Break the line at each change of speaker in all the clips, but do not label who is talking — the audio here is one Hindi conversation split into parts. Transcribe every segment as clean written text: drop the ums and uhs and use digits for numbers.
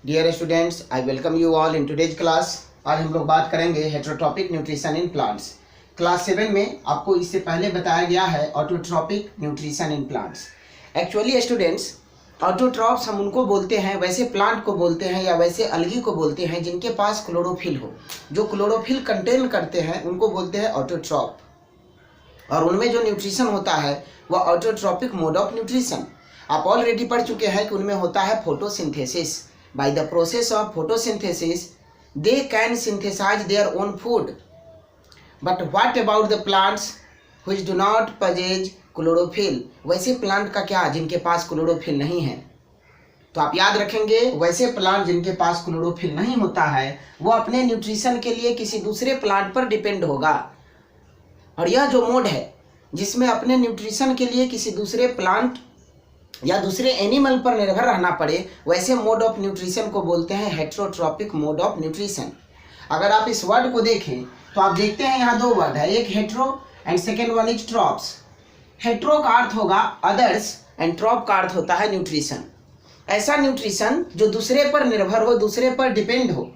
Dear students, I welcome you all in today's class. आज हम लोग बात करेंगे heterotrophic nutrition in plants. Class 7 में आपको इससे पहले बताया गया है autotrophic nutrition in plants. Actually students, autotrophs हम उनको बोलते हैं, वैसे प्लांट को बोलते हैं या वैसे अलगी को बोलते हैं जिनके पास क्लोरोफिल हो। जो क्लोरोफिल कंटेन करते हैं उनको बोलते हैं ऑटोट्रॉप, और उनमें जो न्यूट्रिशन होता है वह ऑटोट्रॉपिक मोड ऑफ न्यूट्रिशन। आप ऑलरेडी पढ़ चुके हैं कि उनमें होता है photosynthesis. By the process of photosynthesis they can synthesise their own food. But what about the plants which do not possess chlorophyll? वैसे प्लांट का क्या जिनके पास क्लोरोफिल नहीं है? तो आप याद रखेंगे, वैसे प्लांट जिनके पास क्लोरोफिल नहीं होता है वो अपने न्यूट्रिशन के लिए किसी दूसरे प्लांट पर डिपेंड होगा। और यह जो मोड है जिसमें अपने न्यूट्रिशन के लिए किसी दूसरे प्लांट या दूसरे एनिमल पर निर्भर रहना पड़े, वैसे मोड ऑफ न्यूट्रिशन को बोलते हैं हेटेरोट्रॉपिक मोड ऑफ न्यूट्रिशन। अगर आप इस वर्ड को देखें तो आप देखते हैं यहाँ दो वर्ड है, एक hetero and second one is trophs. Hetero का अर्थ होगा अदर्स एंड ट्रॉप का अर्थ होता है न्यूट्रिशन। ऐसा न्यूट्रिशन जो दूसरे पर निर्भर हो, दूसरे पर डिपेंड हो।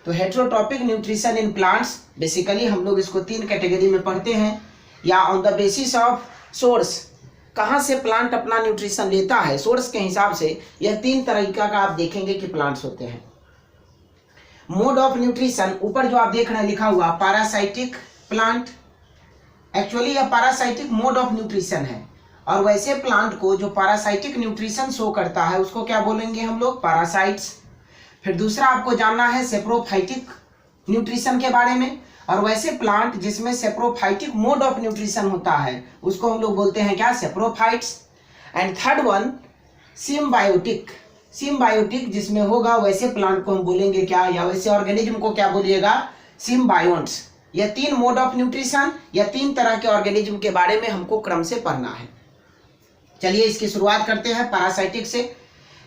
तो heterotrophic nutrition in plants basically हम लोग इसको 3 कैटेगरी में पढ़ते हैं, या on the basis of source, कहाँ से प्लांट अपना न्यूट्रिशन लेता है, सोर्स के हिसाब से। यह 3 तरीका का आप देखेंगे कि प्लांट्स होते हैं। मोड ऑफ न्यूट्रिशन, ऊपर जो आप देख रहे हैं लिखा हुआ पैरासाइटिक प्लांट, एक्चुअली यह पैरासाइटिक मोड ऑफ न्यूट्रिशन है। और वैसे प्लांट को जो पैरासाइटिक न्यूट्रिशन शो करता है उसको क्या बोलेंगे हम लोग? पैरासाइट्स। फिर दूसरा आपको जानना है सेप्रोफाइटिक न्यूट्रिशन के बारे में, और वैसे प्लांट जिसमें सेप्रोफाइटिक मोड ऑफ न्यूट्रिशन होता है उसको हम लोग बोलते हैं क्या? Saprophytes. And third one symbiotic. Symbiotic जिसमें होगा वैसे प्लांट को हम बोलेंगे क्या, या वैसे ऑर्गेनिज्म को क्या बोलिएगा? सिम्बायोन्ट्स। यह 3 मोड ऑफ न्यूट्रिशन या 3 तरह के ऑर्गेनिज्म के बारे में हमको क्रम से पढ़ना है। चलिए इसकी शुरुआत करते हैं पैरासाइटिक से।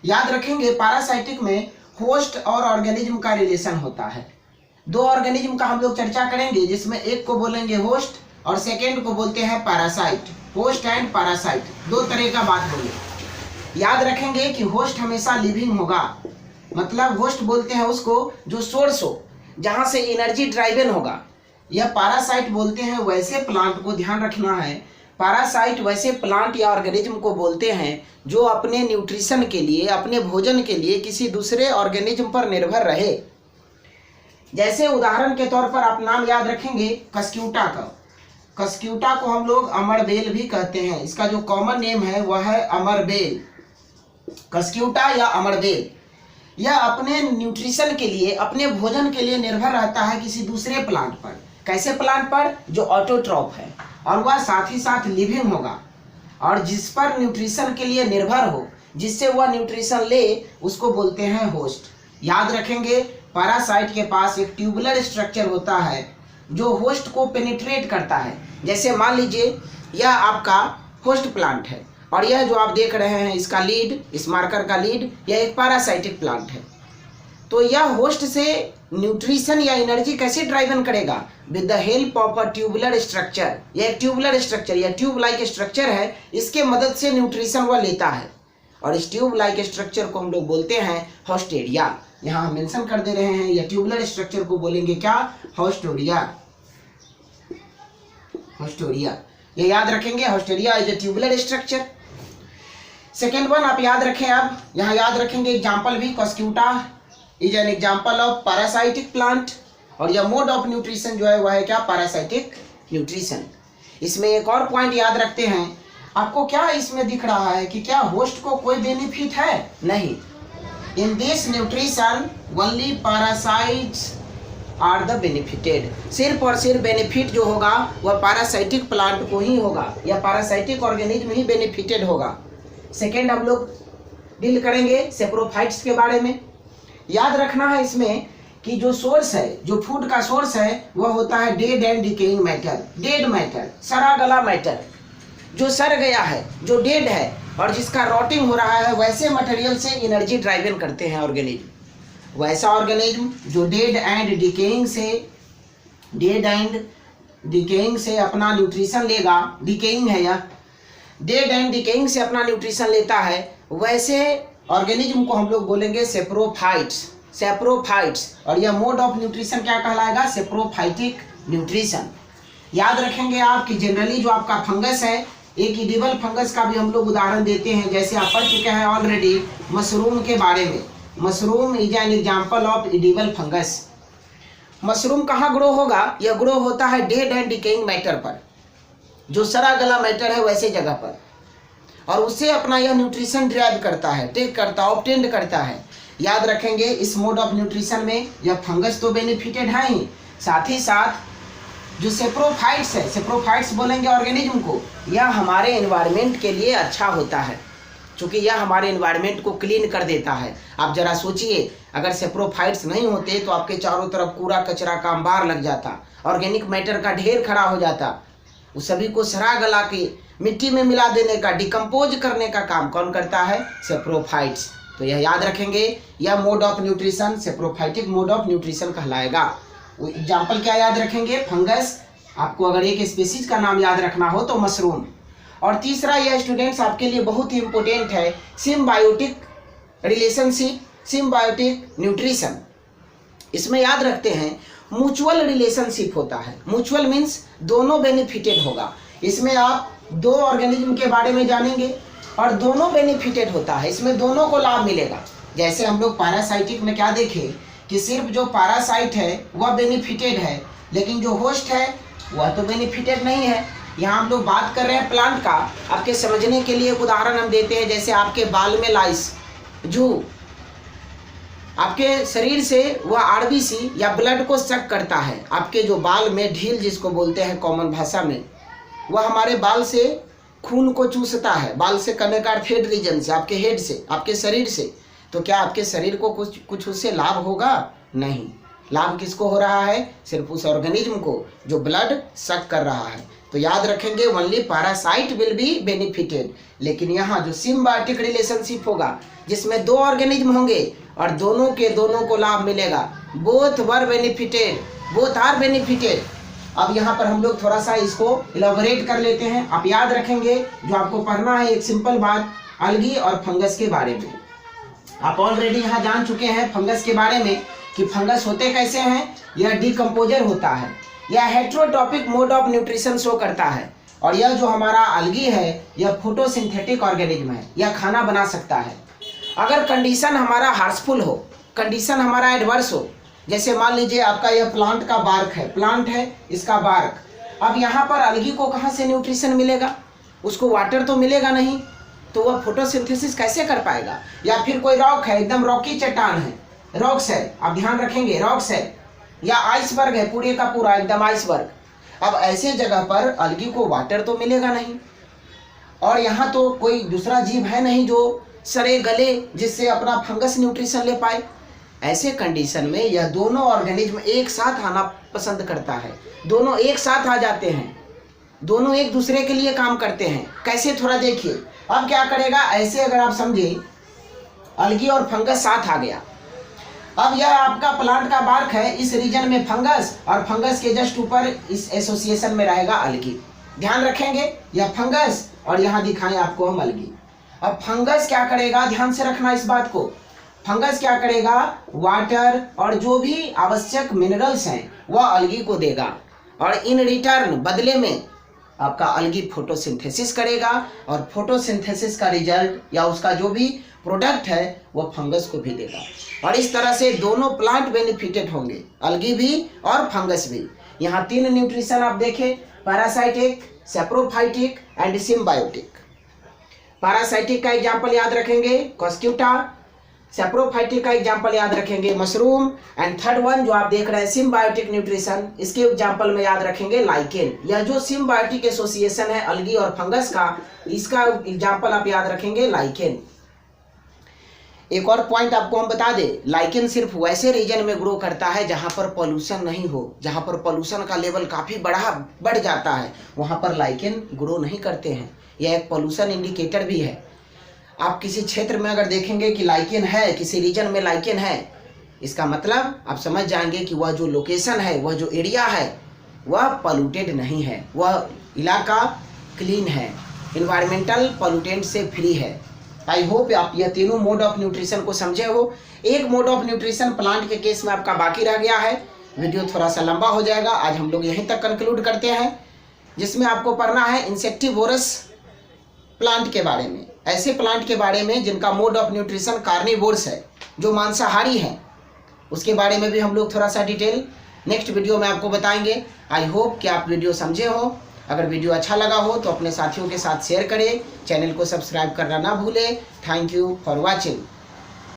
याद रखेंगे पैरासाइटिक में होस्ट और ऑर्गेनिज्म का रिलेशन होता है। 2 ऑर्गेनिज्म का हम लोग चर्चा करेंगे, जिसमें एक को बोलेंगे होस्ट और सेकेंड को बोलते हैं पैरासाइट। होस्ट एंड पैरासाइट 2 तरह का बात बोले। याद रखेंगे कि होस्ट हमेशा लिविंग होगा, मतलब होस्ट बोलते हैं उसको जो सोर्स हो, जहां से एनर्जी ड्राइवन होगा। यह पैरासाइट बोलते हैं वैसे प्लांट को, ध्यान रखना है, पैरासाइट वैसे प्लांट या ऑर्गेनिज्म को बोलते हैं जो अपने न्यूट्रिशन के लिए, अपने भोजन के लिए किसी दूसरे ऑर्गेनिज्म पर निर्भर रहे। जैसे उदाहरण के तौर पर आप नाम याद रखेंगे कस्क्यूटा का। कस्क्यूटा को हम लोग अमरबेल भी कहते हैं, इसका जो कॉमन नेम है वह है अमरबेल। कस्क्यूटा या अमरबेल यह अपने न्यूट्रिशन के लिए, अपने भोजन के लिए निर्भर रहता है किसी दूसरे प्लांट पर। कैसे प्लांट पर? जो ऑटोट्रॉप है और वह साथ ही साथ लिविंग होगा, और जिस पर न्यूट्रिशन के लिए निर्भर हो, जिससे वह न्यूट्रिशन ले, उसको बोलते हैं होस्ट। याद रखेंगे पैरासाइट के पास एक ट्यूबुलर स्ट्रक्चर होता है जो होस्ट को पेनिट्रेट करता है। जैसे मान लीजिए यह आपका होस्ट प्लांट है और यह जो आप देख रहे हैं इसका लीड, इस मार्कर का लीड, यह एक पैरासाइटिक प्लांट है। तो यह होस्ट से न्यूट्रिशन या एनर्जी कैसे ड्राइवन करेगा? With the help of a tubular structure. यह एक ट्यूबुलर स्ट्रक्चर या ट्यूब लाइक स्ट्रक्चर है, इसके मदद से न्यूट्रिशन वह लेता है। और इस ट्यूब लाइक स्ट्रक्चर को हम लोग बोलते हैं होस्टेरिया। यहाँ हम मेंशन कर दे रहे हैं, यह ट्यूबुलर स्ट्रक्चर को बोलेंगे क्या? होस्टोरिया। होस्टोरिया, ये याद रखेंगे, होस्टोरिया is a tubular structure. Second one आप याद रखें, आप यहाँ याद रखेंगे एग्जाम्पल भी, Cuscuta is an example of parasitic plant. और यह मोड ऑफ न्यूट्रिशन जो है वह है क्या? Parasitic nutrition. इसमें एक और पॉइंट याद रखते हैं, आपको क्या इसमें दिख रहा है कि क्या होस्ट को कोई बेनिफिट है? नहीं। In this nutrition only parasites are the benefited. सिर्फ और सिर्फ बेनिफिट जो होगा वह पैरासाइटिक प्लांट को ही होगा, या पैरासाइटिक ऑर्गेनिज्म ही बेनिफिटेड होगा। सेकेंड हम लोग डील करेंगे सेप्रोफाइट्स के बारे में। याद रखना है इसमें कि जो सोर्स है, जो फूड का सोर्स है, वह होता है dead and decaying matter. Dead matter, सड़ा गला मैटर, जो सड़ गया है, जो डेड है और जिसका रॉटिंग हो रहा है, वैसे मटेरियल से एनर्जी ड्राइवन करते हैं ऑर्गेनिज्म। वैसा ऑर्गेनिज्म जो डेड एंड डिकेइंग से अपना न्यूट्रिशन लेगा, डिकेइंग है यह, डेड एंड डिकेइंग से अपना न्यूट्रिशन लेता है, वैसे ऑर्गेनिज्म को हम लोग बोलेंगे सेप्रोफाइट्स, सेप्रोफाइट्स। और यह मोड ऑफ न्यूट्रिशन क्या कहलाएगा? Saprophytic nutrition. याद रखेंगे आप कि जनरली जो आपका फंगस है, एक इडिबल फंगस का भी हम लोग उदाहरण देते हैं, जैसे आप पढ़ चुके हैं ऑलरेडी मशरूम के बारे में। Mushroom is an example of edible fungus. Mushroom कहाँ ग्रो होगा? यह ग्रो होता है डेड एंड डिकेइंग मैटर पर, जो सड़ा गला मैटर है वैसे जगह पर, और उससे अपना यह न्यूट्रिशन ड्राइव करता है, टेक करता है, ऑब्टेंड करता है। याद रखेंगे इस मोड ऑफ न्यूट्रिशन में यह फंगस तो बेनिफिटेड है ही, साथ ही साथ जो सेप्रोफाइट्स है, सेप्रोफाइट्स बोलेंगे ऑर्गेनिज्म को, यह हमारे एनवायरनमेंट के लिए अच्छा होता है, क्योंकि यह हमारे एनवायरनमेंट को क्लीन कर देता है। आप जरा सोचिए, अगर सेप्रोफाइट्स नहीं होते तो आपके चारों तरफ कूड़ा कचरा का अंबार लग जाता, ऑर्गेनिक मैटर का ढेर खड़ा हो जाता। उस सभी को सड़ा गला के मिट्टी में मिला देने का, डिकम्पोज करने का काम कौन करता है? सेप्रोफाइट्स। तो यह याद रखेंगे, यह mode of nutrition saprophytic mode of nutrition कहलाएगा। एग्जाम्पल क्या याद रखेंगे? फंगस। आपको अगर एक स्पीसीज का नाम याद रखना हो तो मशरूम। और तीसरा यह स्टूडेंट्स आपके लिए बहुत ही इंपॉर्टेंट है, सिम्बायोटिक रिलेशनशिप, सिम्बायोटिक न्यूट्रिशन। इसमें याद रखते हैं म्यूचुअल रिलेशनशिप होता है। म्यूचुअल मीन्स दोनों बेनिफिटेड होगा। इसमें आप दो ऑर्गेनिज्म के बारे में जानेंगे और दोनों बेनिफिटेड होता है, इसमें दोनों को लाभ मिलेगा। जैसे हम लोग पैरासाइटिक में क्या देखें कि सिर्फ जो पैरासाइट है वह बेनिफिटेड है, लेकिन जो होस्ट है वह तो बेनिफिटेड नहीं है। यहाँ हम लोग बात कर रहे हैं प्लांट का। आपके समझने के लिए एक उदाहरण हम देते हैं, जैसे आपके बाल में लाइस, जू आपके शरीर से वह आरबीसी या ब्लड को सक करता है। आपके जो बाल में ढील जिसको बोलते हैं कॉमन भाषा में, वह हमारे बाल से खून को चूसता है। बाल से करने का अर्थ हेड रीजन से, आपके हेड से, आपके शरीर से। तो क्या आपके शरीर को कुछ उससे लाभ होगा? नहीं। लाभ किसको हो रहा है? सिर्फ उस ऑर्गेनिज्म को जो ब्लड सक कर रहा है। तो याद रखेंगे only parasite will be benefited. लेकिन यहाँ जो सिम्बायोटिक रिलेशनशिप होगा, जिसमें दो ऑर्गेनिज्म होंगे और दोनों को लाभ मिलेगा, both were benefited, both are benefited. अब यहाँ पर हम लोग थोड़ा सा इसको इलाबोरेट कर लेते हैं। आप याद रखेंगे जो आपको पढ़ना है एक सिंपल बात, अलगी और फंगस के बारे में। आप ऑलरेडी यहाँ जान चुके हैं फंगस के बारे में कि फंगस होते कैसे हैं। यह डिकम्पोजर होता है, यह heterotrophic mode of nutrition show करता है। और यह जो हमारा अलगी है यह फोटोसिंथेटिक ऑर्गेनिज्म है, यह खाना बना सकता है। अगर कंडीशन हमारा हार्सफुल हो, कंडीशन हमारा एडवर्स हो, जैसे मान लीजिए आपका यह प्लांट का बार्क है, प्लांट है इसका बार्क। अब यहाँ पर अलगी को कहाँ से न्यूट्रिशन मिलेगा? उसको वाटर तो मिलेगा नहीं, तो वह फोटोसिंथेसिस कैसे कर पाएगा? या फिर कोई रॉक है, एकदम रॉकी चट्टान है, रॉक्स है, आप ध्यान रखेंगे रॉक्स है, या आइसबर्ग है पूरे का पूरा एकदम आइसबर्ग। अब ऐसे जगह पर अलगी को वाटर तो मिलेगा नहीं, और यहाँ तो कोई दूसरा जीव है नहीं जो सड़े गले जिससे अपना फंगस न्यूट्रिशन ले पाए। ऐसे कंडीशन में यह दोनों ऑर्गेनिज्म एक साथ आना पसंद करता है, दोनों एक साथ आ जाते हैं, दोनों एक दूसरे के लिए काम करते हैं। कैसे? थोड़ा देखिए। अब क्या करेगा? ऐसे अगर आप समझे अलगी और फंगस साथ आ गया। अब यह आपका प्लांट का बार्क है, इस रीजन में फंगस, और फंगस के जस्ट ऊपर इस एसोसिएशन में रहेगा अलगी। ध्यान रखेंगे यह फंगस और यहाँ दिखाएं आपको हम अलगी। अब फंगस क्या करेगा? ध्यान से रखना इस बात को। फंगस क्या करेगा? वाटर और जो भी आवश्यक मिनरल्स हैं वह अलगी को देगा, और इन रिटर्न बदले में आपका अलगी फोटोसिंथेसिस करेगा, और फोटोसिंथेसिस का रिजल्ट या उसका जो भी प्रोडक्ट है वह फंगस को भी देगा। और इस तरह से दोनों प्लांट बेनिफिटेड होंगे, अलगी भी और फंगस भी। यहाँ तीन न्यूट्रिशन आप देखें, parasitic, saprophytic and symbiotic. Parasitic का एग्जाम्पल याद रखेंगे कॉस्क्यूटा, सेप्रोफाइटिक का एग्जाम्पल याद रखेंगे मशरूम, एंड थर्ड वन जो आप देख रहे हैं सिम्बायोटिक न्यूट्रिशन, इसके एग्जाम्पल में याद रखेंगे लाइकेन। यह जो सिम्बायोटिक एसोसिएशन है अलगी और फंगस का, इसका एग्जाम्पल आप याद रखेंगे लाइकेन। एक और पॉइंट आपको हम बता दें, लाइकेन सिर्फ वैसे रीजन में ग्रो करता है जहां पर पॉल्यूशन नहीं हो, जहां पर पॉल्यूशन का लेवल काफ़ी बढ़ जाता है, वहां पर लाइकेन ग्रो नहीं करते हैं। यह एक पॉल्यूशन इंडिकेटर भी है। आप किसी क्षेत्र में अगर देखेंगे कि लाइकेन है, किसी रीजन में लाइकेन है, इसका मतलब आप समझ जाएंगे कि वह जो लोकेशन है, वह जो एरिया है, वह पॉल्यूटेड नहीं है, वह इलाका क्लीन है, इन्वायरमेंटल पॉल्यूटेंट से फ्री है। आई होप आप यह तीनों मोड ऑफ न्यूट्रिशन को समझे हो। एक मोड ऑफ न्यूट्रिशन प्लांट के केस में आपका बाकी रह गया है। वीडियो थोड़ा सा लंबा हो जाएगा, आज हम लोग यहीं तक कंक्लूड करते हैं, जिसमें आपको पढ़ना है इंसेक्टिवोरस प्लांट के बारे में, ऐसे प्लांट के बारे में जिनका मोड ऑफ न्यूट्रिशन कार्निवोरस है, जो मांसाहारी है, उसके बारे में भी हम लोग थोड़ा सा डिटेल नेक्स्ट वीडियो में आपको बताएंगे। आई होप कि आप वीडियो समझे हो। अगर वीडियो अच्छा लगा हो तो अपने साथियों के साथ शेयर करें, चैनल को सब्सक्राइब करना ना भूलें। Thank you for watching.